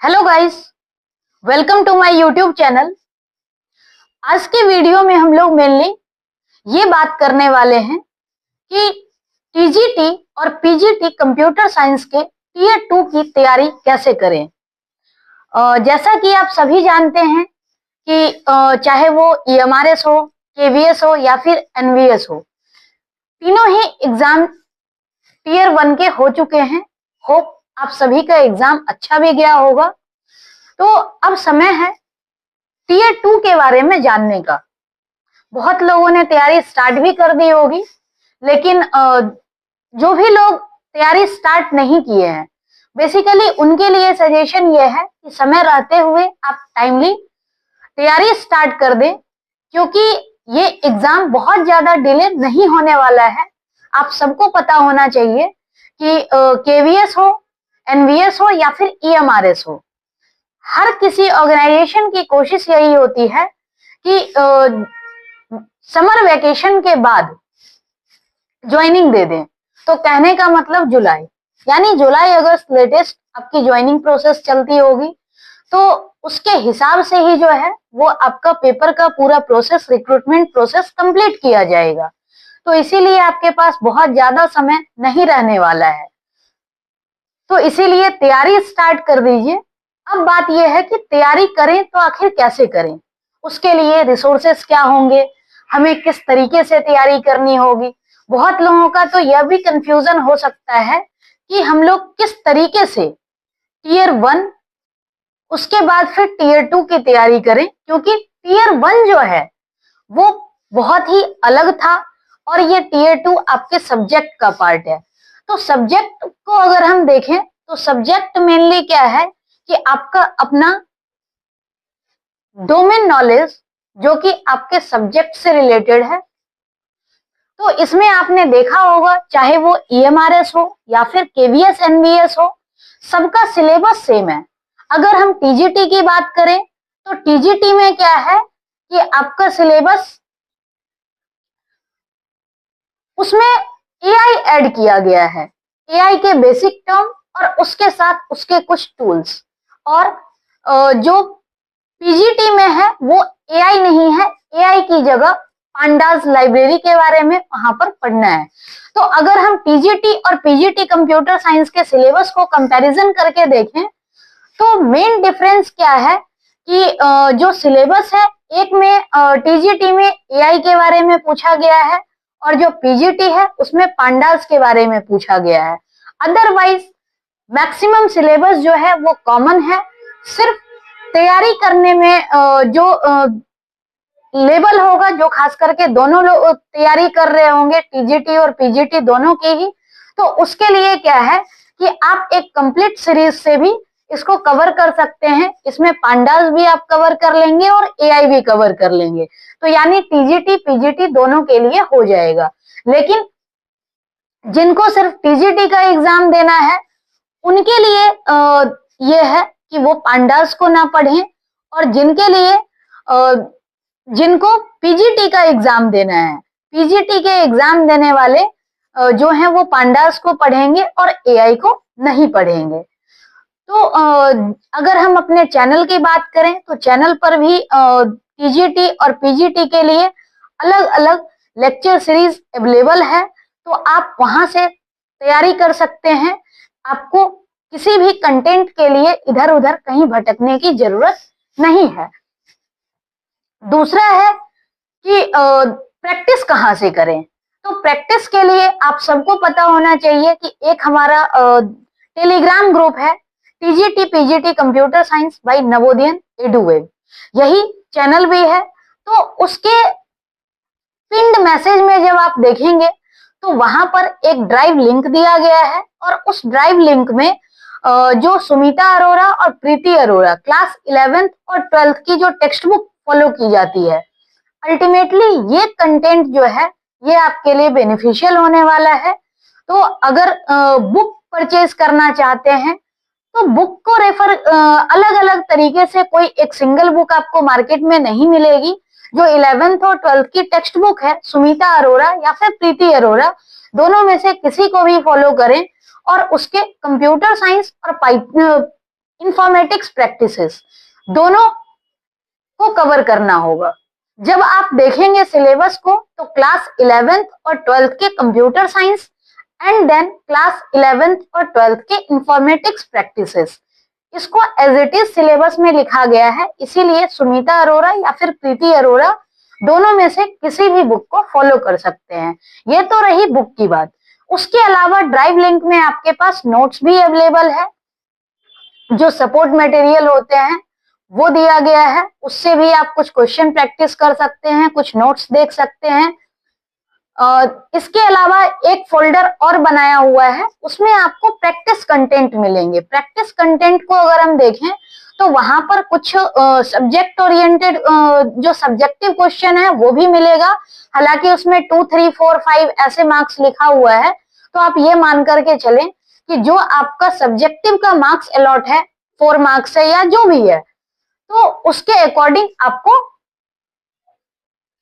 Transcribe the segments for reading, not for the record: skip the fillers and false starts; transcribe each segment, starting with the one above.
Hello guys, welcome to my YouTube channel. आज के video में हम लोग मेनली ये बात करने वाले हैं कि टीजीटी और पीजीटी कंप्यूटर साइंस के टीयर 2 की तैयारी कैसे करें। जैसा कि आप सभी जानते हैं कि चाहे वो ईएमआरएस हो, केवीएस हो या फिर एनवीएस हो, तीनों ही एग्जाम टीयर 1 के हो चुके हैं। होप आप सभी का एग्जाम अच्छा भी गया होगा। तो अब समय है टीयर 2 के बारे में जानने का। बहुत लोगों ने तैयारी स्टार्ट भी कर दी होगी, लेकिन जो भी लोग तैयारी स्टार्ट नहीं किए हैं, बेसिकली उनके लिए सजेशन ये है कि समय रहते हुए आप टाइमली तैयारी स्टार्ट कर दें, क्योंकि ये एग्जाम बहुत ज्यादा डिले नहीं होने वाला है। आप सबको पता होना चाहिए कि केवीएस हो, एनवीएस हो या फिर ईएमआरएस हो, हर किसी ऑर्गेनाइजेशन की कोशिश यही होती है कि समर वेकेशन के बाद ज्वाइनिंग दे दें। तो कहने का मतलब जुलाई, यानी जुलाई अगस्त लेटेस्ट आपकी ज्वाइनिंग प्रोसेस चलती होगी। तो उसके हिसाब से ही जो है वो आपका पेपर का पूरा प्रोसेस, रिक्रूटमेंट प्रोसेस कंप्लीट किया जाएगा। तो इसीलिए आपके पास बहुत ज्यादा समय नहीं रहने वाला है, तो इसीलिए तैयारी स्टार्ट कर दीजिए। अब बात यह है कि तैयारी करें तो आखिर कैसे करें, उसके लिए रिसोर्सेस क्या होंगे, हमें किस तरीके से तैयारी करनी होगी। बहुत लोगों का तो यह भी कंफ्यूजन हो सकता है कि हम लोग किस तरीके से टीयर 1 उसके बाद फिर टीयर 2 की तैयारी करें, क्योंकि टीयर 1 जो है वो बहुत ही अलग था और ये टीयर 2 आपके सब्जेक्ट का पार्ट है। तो सब्जेक्ट को अगर हम देखें तो सब्जेक्ट मेनली क्या है कि आपका अपना डोमेन नॉलेज जो कि आपके सब्जेक्ट से रिलेटेड है। तो इसमें आपने देखा होगा, चाहे वो ईएमआरएस हो या फिर केवीएस एनवीएस हो, सबका सिलेबस सेम है। अगर हम टीजीटी की बात करें तो टीजीटी में क्या है कि आपका सिलेबस, उसमें एआई ऐड किया गया है, एआई के बेसिक टर्म और उसके साथ उसके कुछ टूल्स। और जो पीजीटी में है वो एआई नहीं है, एआई की जगह पांडास लाइब्रेरी के बारे में वहां पर पढ़ना है। तो अगर हम टीजीटी और पीजीटी कंप्यूटर साइंस के सिलेबस को कंपैरिजन करके देखें तो मेन डिफरेंस क्या है कि जो सिलेबस है, एक में टीजीटी में एआई के बारे में पूछा गया है और जो पीजीटी है उसमें पांडास के बारे में पूछा गया है। अदरवाइज मैक्सिमम सिलेबस जो है वो कॉमन है। सिर्फ तैयारी करने में जो लेवल होगा, जो खास करके दोनों लोग तैयारी कर रहे होंगे, टीजीटी और पीजीटी दोनों की ही, तो उसके लिए क्या है कि आप एक कंप्लीट सीरीज से भी इसको कवर कर सकते हैं। इसमें पांडास भी आप कवर कर लेंगे और एआई भी कवर कर लेंगे, तो यानी टीजीटी पीजीटी दोनों के लिए हो जाएगा। लेकिन जिनको सिर्फ टीजीटी का एग्जाम देना है उनके लिए ये है कि वो पांडास को ना पढ़ें, और जिनके लिए जिनको पीजीटी का एग्जाम देना है, पीजीटी के एग्जाम देने वाले जो हैं वो पांडास को पढ़ेंगे और एआई को नहीं पढ़ेंगे। तो अगर हम अपने चैनल की बात करें तो चैनल पर भी टीजीटी और पीजीटी के लिए अलग अलग लेक्चर सीरीज अवेलेबल है, तो आप वहां से तैयारी कर सकते हैं। आपको किसी भी कंटेंट के लिए इधर उधर कहीं भटकने की जरूरत नहीं है। दूसरा है कि प्रैक्टिस कहाँ से करें। तो प्रैक्टिस के लिए आप सबको पता होना चाहिए कि एक हमारा टेलीग्राम ग्रुप है, TGT PGT computer science by Navodayan Eduweb, यही चैनल भी है। तो उसके पिंड मैसेज में जब आप देखेंगे तो वहां पर एक ड्राइव लिंक दिया गया है, और उस ड्राइव लिंक में जो सुमिता अरोरा और प्रीति अरोरा क्लास 11th और 12th की जो टेक्स्ट बुक फॉलो की जाती है, अल्टीमेटली ये कंटेंट जो है ये आपके लिए बेनिफिशियल होने वाला है। तो अगर बुक परचेज करना चाहते हैं तो बुक को रेफर अलग अलग तरीके से, कोई एक सिंगल बुक आपको मार्केट में नहीं मिलेगी। जो 11th और 12th की टेक्स्ट बुक है, सुमिता अरोरा या फिर प्रीति अरोरा, दोनों में से किसी को भी फॉलो करें और उसके कंप्यूटर साइंस और इंफॉर्मेटिक्स प्रैक्टिसेस, दोनों को कवर करना होगा। जब आप देखेंगे सिलेबस को तो क्लास 11th और 12th के computer science and then class 11th और 12th के इंफॉर्मेटिक्स प्रैक्टिसेस, इसको एज इट इज सिलेबस में लिखा गया है, इसीलिए सुनीता अरोरा या फिर प्रीति अरोरा दोनों में से किसी भी बुक को फॉलो कर सकते हैं। ये तो रही बुक की बात। उसके अलावा ड्राइव लिंक में आपके पास नोट्स भी अवेलेबल है, जो सपोर्ट मटेरियल होते हैं वो दिया गया है, उससे भी आप कुछ क्वेश्चन प्रैक्टिस कर सकते हैं, कुछ नोट्स देख सकते हैं। इसके अलावा एक फोल्डर और बनाया हुआ है, उसमें आपको प्रैक्टिस कंटेंट मिलेंगे। प्रैक्टिस कंटेंट को अगर हम देखें तो वहां पर कुछ सब्जेक्ट ओरिएंटेड जो सब्जेक्टिव क्वेश्चन है वो भी मिलेगा। हालांकि उसमें 2, 3, 4, 5 ऐसे मार्क्स लिखा हुआ है, तो आप ये मान करके चलें कि जो आपका सब्जेक्टिव का मार्क्स अलॉट है 4 मार्क्स है या जो भी है, तो उसके अकॉर्डिंग आपको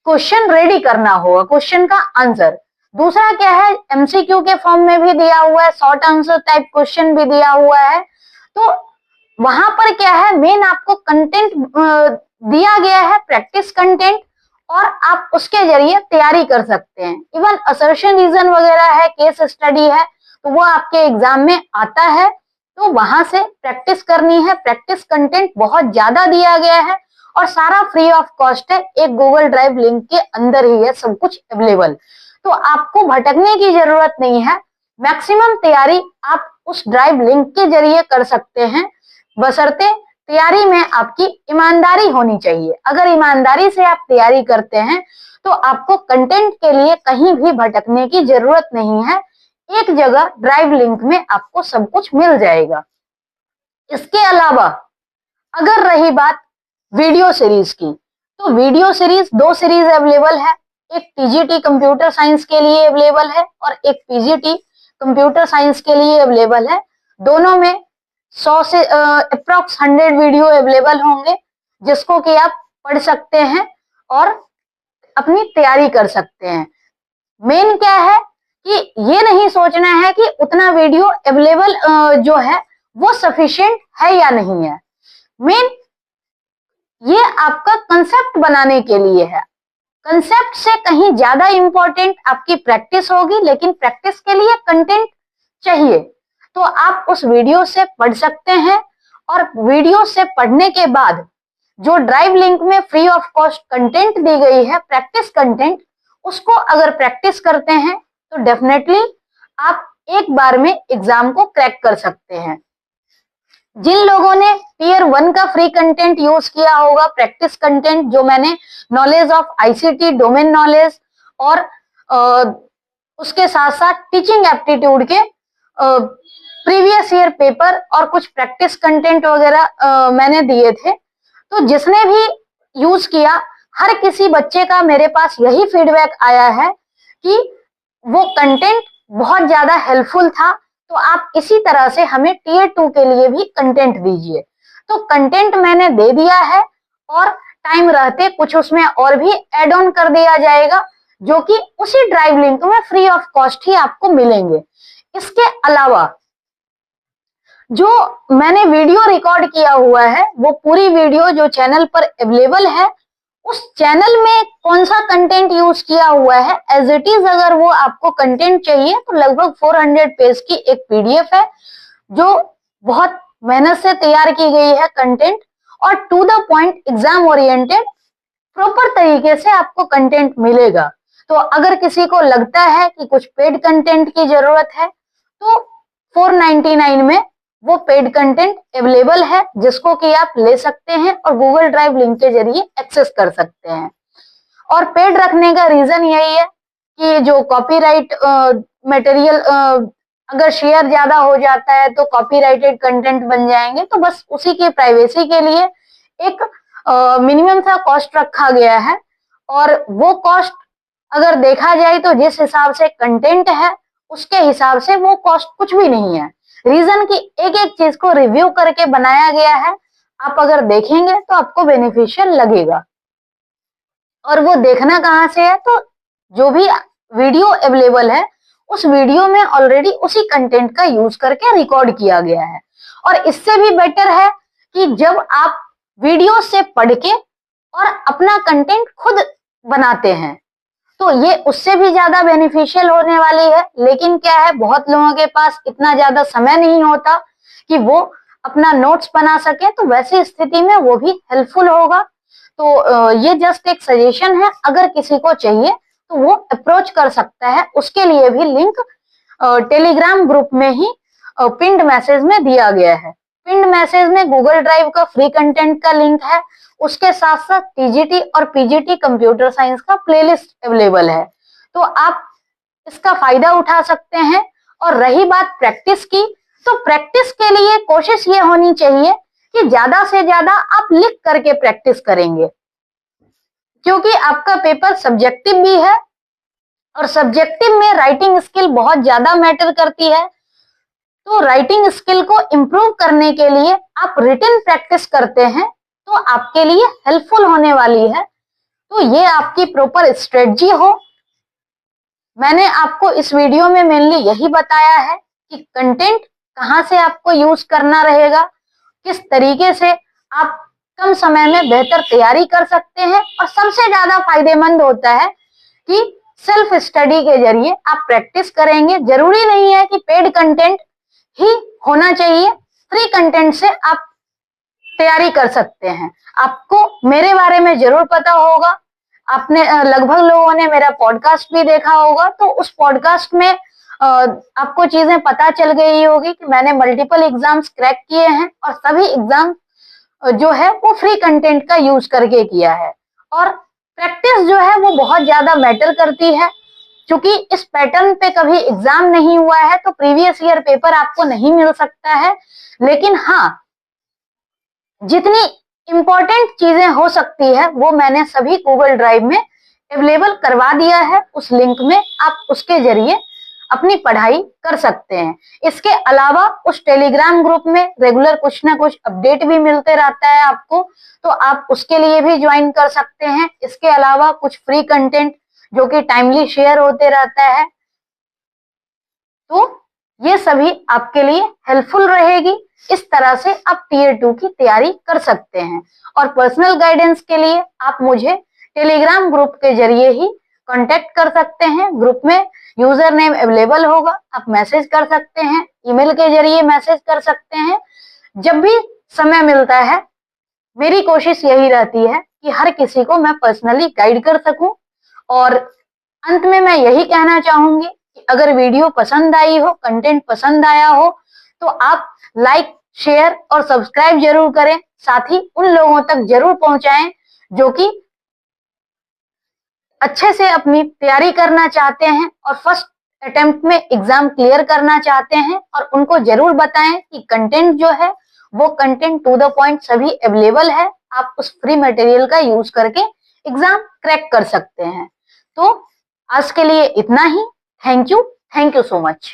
क्वेश्चन रेडी करना होगा, क्वेश्चन का आंसर। दूसरा क्या है, एमसीक्यू के फॉर्म में भी दिया हुआ है, शॉर्ट आंसर टाइप क्वेश्चन भी दिया हुआ है। तो वहां पर क्या है, मेन आपको कंटेंट दिया गया है, प्रैक्टिस कंटेंट, और आप उसके जरिए तैयारी कर सकते हैं। इवन असर्शन रीजन वगैरह है, केस स्टडी है, तो वो आपके एग्जाम में आता है, तो वहां से प्रैक्टिस करनी है। प्रैक्टिस कंटेंट बहुत ज्यादा दिया गया है और सारा फ्री ऑफ कॉस्ट है, एक गूगल ड्राइव लिंक के अंदर ही है सब कुछ अवेलेबल, तो आपको भटकने की जरूरत नहीं है। मैक्सिमम तैयारी आप उस ड्राइव लिंक के जरिए कर सकते हैं, बशर्ते तैयारी में आपकी ईमानदारी होनी चाहिए। अगर ईमानदारी से आप तैयारी करते हैं तो आपको कंटेंट के लिए कहीं भी भटकने की जरूरत नहीं है, एक जगह ड्राइव लिंक में आपको सब कुछ मिल जाएगा। इसके अलावा अगर रही बात वीडियो सीरीज की, तो वीडियो सीरीज 2 सीरीज अवेलेबल है, एक टीजीटी कंप्यूटर साइंस के लिए अवेलेबल है और एक पीजीटी कंप्यूटर साइंस के लिए अवेलेबल है। दोनों में 100 से अप्रॉक्स 100 वीडियो अवेलेबल होंगे, जिसको कि आप पढ़ सकते हैं और अपनी तैयारी कर सकते हैं। मेन क्या है कि ये नहीं सोचना है कि उतना वीडियो अवेलेबल जो है वो सफिशिएंट है या नहीं है। मेन ये आपका कंसेप्ट बनाने के लिए है। कंसेप्ट से कहीं ज्यादा इंपॉर्टेंट आपकी प्रैक्टिस होगी, लेकिन प्रैक्टिस के लिए कंटेंट चाहिए, तो आप उस वीडियो से पढ़ सकते हैं। और वीडियो से पढ़ने के बाद जो ड्राइव लिंक में फ्री ऑफ कॉस्ट कंटेंट दी गई है, प्रैक्टिस कंटेंट, उसको अगर प्रैक्टिस करते हैं तो डेफिनेटली आप एक बार में एग्जाम को क्रैक कर सकते हैं। जिन लोगों ने टियर 1 का फ्री कंटेंट यूज किया होगा, प्रैक्टिस कंटेंट, जो मैंने knowledge of ICT, domain knowledge और उसके साथ साथ टीचिंग एप्टीट्यूड के प्रीवियस ईयर पेपर और कुछ प्रैक्टिस कंटेंट वगैरह मैंने दिए थे, तो जिसने भी यूज किया, हर किसी बच्चे का मेरे पास यही फीडबैक आया है कि वो कंटेंट बहुत ज्यादा हेल्पफुल था। तो आप इसी तरह से हमें टियर 2 के लिए भी कंटेंट दीजिए। तो कंटेंट मैंने दे दिया है और टाइम रहते कुछ उसमें और भी ऐड ऑन कर दिया जाएगा, जो कि उसी ड्राइव लिंक में फ्री ऑफ कॉस्ट ही आपको मिलेंगे। इसके अलावा जो मैंने वीडियो रिकॉर्ड किया हुआ है, वो पूरी वीडियो जो चैनल पर अवेलेबल है, उस चैनल में कौन सा कंटेंट यूज किया हुआ है, एज इट इज अगर वो आपको कंटेंट चाहिए तो लगभग 400 पेज की एक पीडीएफ है, जो बहुत मेहनत से तैयार की गई है कंटेंट, और to the point exam oriented proper तरीके से आपको कंटेंट मिलेगा। तो अगर किसी को लगता है कि कुछ पेड कंटेंट की जरूरत है, तो 499 में वो पेड कंटेंट अवेलेबल है, जिसको कि आप ले सकते हैं और गूगल ड्राइव लिंक के जरिए एक्सेस कर सकते हैं। और पेड रखने का रीजन यही है कि जो कॉपीराइट मटेरियल अगर शेयर ज्यादा हो जाता है तो कॉपीराइटेड कंटेंट बन जाएंगे, तो बस उसी की प्राइवेसी के लिए एक मिनिमम सा कॉस्ट रखा गया है। और वो कॉस्ट अगर देखा जाए तो जिस हिसाब से कंटेंट है उसके हिसाब से वो कॉस्ट कुछ भी नहीं है। रीजन की एक एक चीज को रिव्यू करके बनाया गया है, आप अगर देखेंगे तो आपको बेनिफिशियल लगेगा। और वो देखना कहाँ से है, तो जो भी वीडियो अवेलेबल है उस वीडियो में ऑलरेडी उसी कंटेंट का यूज करके रिकॉर्ड किया गया है। और इससे भी बेटर है कि जब आप वीडियो से पढ़ के और अपना कंटेंट खुद बनाते हैं तो ये उससे भी ज्यादा बेनिफिशियल होने वाली है। लेकिन क्या है, बहुत लोगों के पास इतना ज्यादा समय नहीं होता कि वो अपना नोट्स बना सके, तो वैसी स्थिति में वो भी हेल्पफुल होगा। तो ये जस्ट एक सजेशन है, अगर किसी को चाहिए तो वो अप्रोच कर सकता है। उसके लिए भी लिंक टेलीग्राम ग्रुप में ही पिंड मैसेज में दिया गया है। पिंड मैसेज में गूगल ड्राइव का फ्री कंटेंट का लिंक है, उसके साथ साथ टीजीटी और पीजीटी कंप्यूटर साइंस का प्लेलिस्ट अवेलेबल है, तो आप इसका फायदा उठा सकते हैं। और रही बात प्रैक्टिस की, तो प्रैक्टिस के लिए कोशिश ये होनी चाहिए कि ज्यादा से ज्यादा आप लिख करके प्रैक्टिस करेंगे, क्योंकि आपका पेपर सब्जेक्टिव भी है और सब्जेक्टिव में राइटिंग स्किल बहुत ज्यादा मैटर करती है। तो राइटिंग स्किल को इम्प्रूव करने के लिए आप रिटन प्रैक्टिस करते हैं तो आपके लिए हेल्पफुल होने वाली है। तो ये आपकी प्रॉपर स्ट्रेटजी हो। मैंने आपको इस वीडियो में मेनली यही बताया है कि कंटेंट कहाँ से आपको यूज करना रहेगा, किस तरीके से आप कम समय में बेहतर तैयारी कर सकते हैं, और सबसे ज्यादा फायदेमंद होता है कि सेल्फ स्टडी के जरिए आप प्रैक्टिस करेंगे। जरूरी नहीं है कि पेड कंटेंट ही होना चाहिए, फ्री कंटेंट से आप तैयारी कर सकते हैं। आपको मेरे बारे में जरूर पता होगा, आपने लगभग लोगों ने मेरा पॉडकास्ट भी देखा होगा, तो उस पॉडकास्ट में आपको चीजें पता चल गई होगी कि मैंने मल्टीपल एग्जाम्स क्रैक किए हैं और सभी एग्जाम जो है वो फ्री कंटेंट का यूज करके किया है। और प्रैक्टिस जो है वो बहुत ज्यादा मैटर करती है, क्योंकि इस पैटर्न पे कभी एग्जाम नहीं हुआ है तो प्रीवियस ईयर पेपर आपको नहीं मिल सकता है। लेकिन हाँ, जितनी इंपॉर्टेंट चीजें हो सकती है वो मैंने सभी गूगल ड्राइव में अवेलेबल करवा दिया है। उस लिंक में आप उसके जरिए अपनी पढ़ाई कर सकते हैं। इसके अलावा उस टेलीग्राम ग्रुप में रेगुलर कुछ ना कुछ अपडेट भी मिलते रहता है आपको, तो आप उसके लिए भी ज्वाइन कर सकते हैं। इसके अलावा कुछ फ्री कंटेंट जो कि टाइमली शेयर होते रहता है, तो ये सभी आपके लिए हेल्पफुल रहेगी। इस तरह से आप टीयर 2 की तैयारी कर सकते हैं। और पर्सनल गाइडेंस के लिए आप मुझे टेलीग्राम ग्रुप के जरिए ही कांटेक्ट कर सकते हैं। ग्रुप में यूजर नेम अवेलेबल होगा, आप मैसेज कर सकते हैं, ईमेल के जरिए मैसेज कर सकते हैं। जब भी समय मिलता है मेरी कोशिश यही रहती है कि हर किसी को मैं पर्सनली गाइड कर सकूं। और अंत में मैं यही कहना चाहूंगी कि अगर वीडियो पसंद आई हो, कंटेंट पसंद आया हो, तो आप लाइक, शेयर और सब्सक्राइब जरूर करें। साथ ही उन लोगों तक जरूर पहुंचाएं जो कि अच्छे से अपनी तैयारी करना चाहते हैं और फर्स्ट अटेम्प्ट में एग्जाम क्लियर करना चाहते हैं। और उनको जरूर बताएं कि कंटेंट जो है वो कंटेंट टू द पॉइंट सभी अवेलेबल है, आप उस फ्री मटेरियल का यूज करके एग्जाम क्रैक कर सकते हैं। तो आज के लिए इतना ही। Thank you so much.